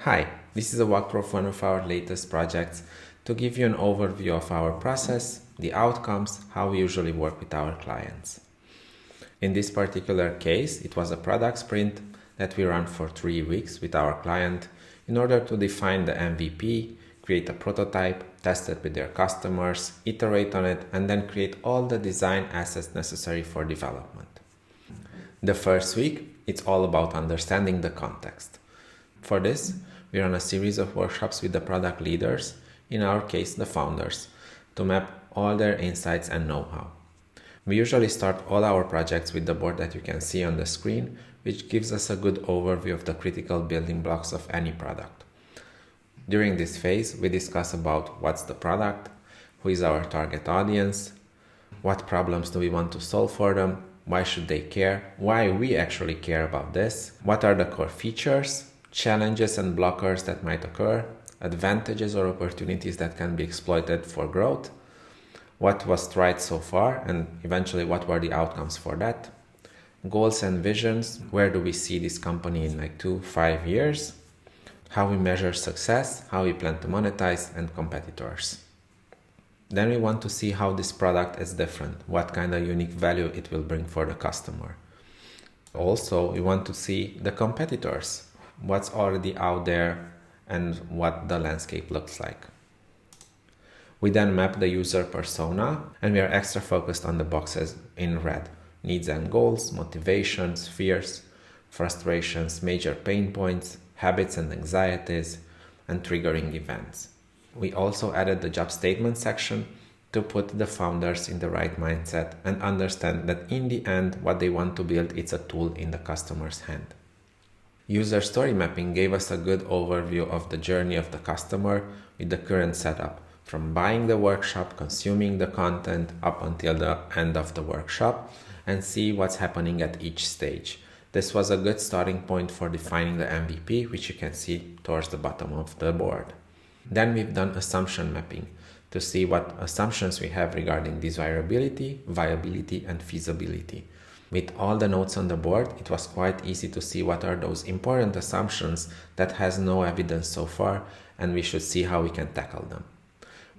Hi, this is a walkthrough of one of our latest projects to give you an overview of our process, the outcomes, how we usually work with our clients. In this particular case, it was a product sprint that we ran for 3 weeks with our client in order to define the MVP, create a prototype, test it with their customers, iterate on it, and then create all the design assets necessary for development. The first week, it's all about understanding the context. For this, we run a series of workshops with the product leaders, in our case the founders, to map all their insights and know-how. We usually start all our projects with the board that you can see on the screen, which gives us a good overview of the critical building blocks of any product. During this phase, we discuss about what's the product, who is our target audience, what problems do we want to solve for them, why should they care, why we actually care about this, what are the core features, challenges and blockers that might occur, advantages or opportunities that can be exploited for growth, what was tried so far and eventually what were the outcomes for that, goals and visions, where do we see this company in 2-5 years, how we measure success, how we plan to monetize, and competitors. Then we want to see how this product is different, what kind of unique value it will bring for the customer. Also, we want to see the competitors, what's already out there and what the landscape looks like. We then map the user persona and we are extra focused on the boxes in red: needs and goals, motivations, fears, frustrations, major pain points, habits and anxieties, and triggering events. We also added the job statement section to put the founders in the right mindset and understand that in the end what they want to build is a tool in the customer's hand. User story mapping gave us a good overview of the journey of the customer with the current setup, from buying the workshop, consuming the content, up until the end of the workshop, and see what's happening at each stage. This was a good starting point for defining the MVP, which you can see towards the bottom of the board. Then we've done assumption mapping to see what assumptions we have regarding desirability, viability, and feasibility. With all the notes on the board, it was quite easy to see what are those important assumptions that has no evidence so far, and we should see how we can tackle them.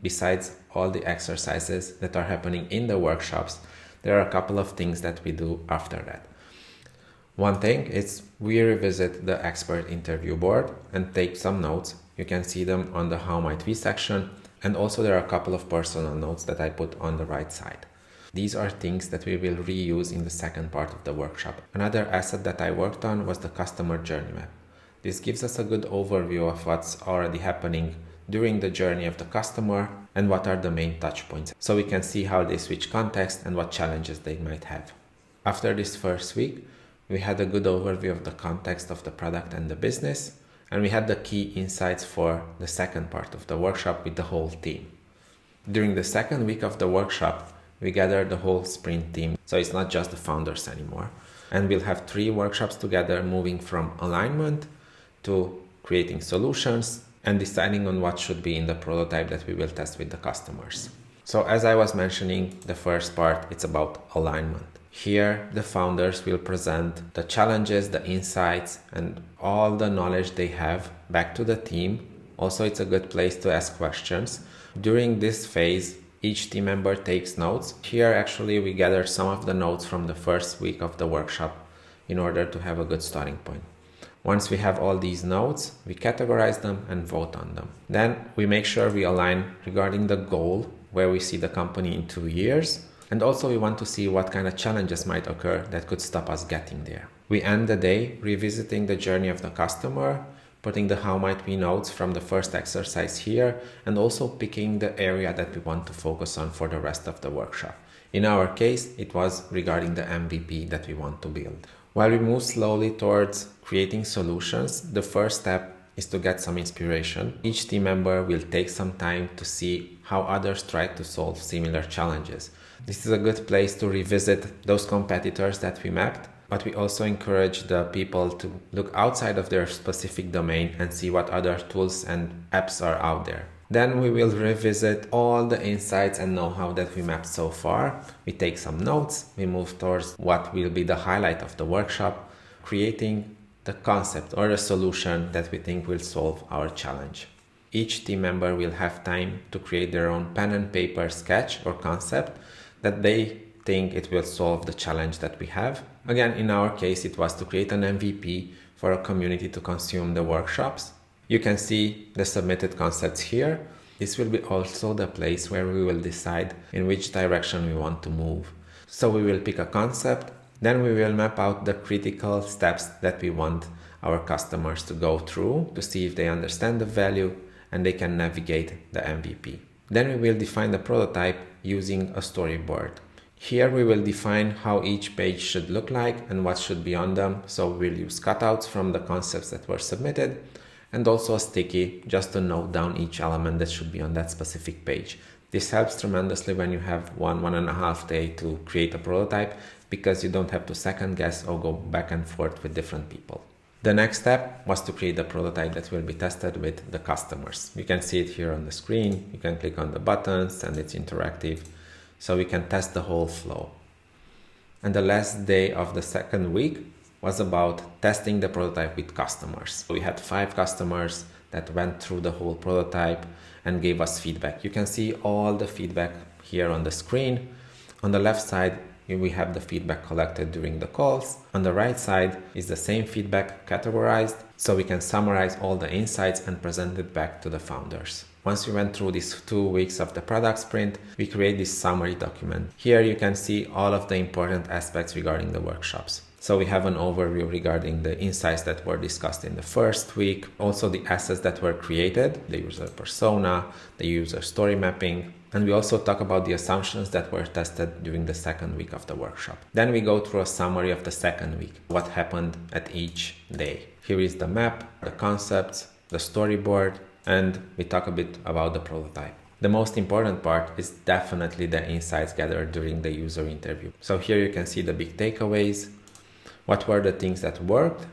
Besides all the exercises that are happening in the workshops, there are a couple of things that we do after that. One thing is we revisit the expert interview board and take some notes. You can see them on the How Might We section, and also there are a couple of personal notes that I put on the right side. These are things that we will reuse in the second part of the workshop. Another asset that I worked on was the customer journey map. This gives us a good overview of what's already happening during the journey of the customer and what are the main touch points, so we can see how they switch context and what challenges they might have. After this first week, we had a good overview of the context of the product and the business, and we had the key insights for the second part of the workshop with the whole team. During the second week of the workshop, we gathered the whole sprint team, so it's not just the founders anymore. And we'll have 3 workshops together, moving from alignment to creating solutions and deciding on what should be in the prototype that we will test with the customers. So as I was mentioning, the first part, it's about alignment. Here, the founders will present the challenges, the insights, and all the knowledge they have back to the team. Also, it's a good place to ask questions. During this phase, each team member takes notes. Here, actually, we gather some of the notes from the first week of the workshop in order to have a good starting point. Once we have all these notes, we categorize them and vote on them. Then we make sure we align regarding the goal, where we see the company in 2 years. And also we want to see what kind of challenges might occur that could stop us getting there. We end the day revisiting the journey of the customer, putting the How Might We notes from the first exercise here, and also picking the area that we want to focus on for the rest of the workshop. In our case, it was regarding the MVP that we want to build. While we move slowly towards creating solutions, the first step is to get some inspiration. Each team member will take some time to see how others try to solve similar challenges. This is a good place to revisit those competitors that we mapped, but we also encourage the people to look outside of their specific domain and see what other tools and apps are out there. Then we will revisit all the insights and know-how that we mapped so far. We take some notes, we move towards what will be the highlight of the workshop, creating the concept or a solution that we think will solve our challenge. Each team member will have time to create their own pen and paper sketch or concept that they think it will solve the challenge that we have. Again, in our case, it was to create an MVP for a community to consume the workshops. You can see the submitted concepts here. This will be also the place where we will decide in which direction we want to move. So we will pick a concept, then we will map out the critical steps that we want our customers to go through to see if they understand the value and they can navigate the MVP. Then we will define the prototype using a storyboard. Here we will define how each page should look like and what should be on them. So we'll use cutouts from the concepts that were submitted and also a sticky just to note down each element that should be on that specific page. This helps tremendously when you have 1.5 days to create a prototype because you don't have to second guess or go back and forth with different people. The next step was to create the prototype that will be tested with the customers. You can see it here on the screen. You can click on the buttons and it's interactive. So we can test the whole flow. And the last day of the second week was about testing the prototype with customers. We had 5 customers that went through the whole prototype and gave us feedback. You can see all the feedback here on the screen. On the left side, we have the feedback collected during the calls. On the right side is the same feedback categorized, so we can summarize all the insights and present it back to the founders. Once we went through these 2 weeks of the product sprint, we create this summary document. Here you can see all of the important aspects regarding the workshops. So we have an overview regarding the insights that were discussed in the first week, also the assets that were created, the user persona, the user story mapping, and we also talk about the assumptions that were tested during the second week of the workshop. Then we go through a summary of the second week, what happened at each day. Here is the map, the concepts, the storyboard, and we talk a bit about the prototype. The most important part is definitely the insights gathered during the user interview. So here you can see the big takeaways. What were the things that worked?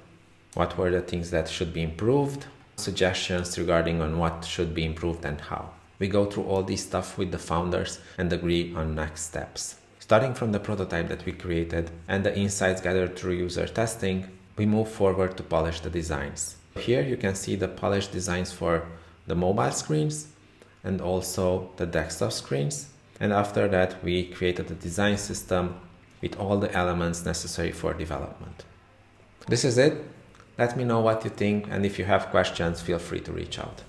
What were the things that should be improved? Suggestions regarding on what should be improved and how. We go through all this stuff with the founders and agree on next steps. Starting from the prototype that we created and the insights gathered through user testing, we move forward to polish the designs. Here you can see the polished designs for the mobile screens and also the desktop screens. And after that, we created a design system with all the elements necessary for development. This is it. Let me know what you think, and if you have questions, feel free to reach out.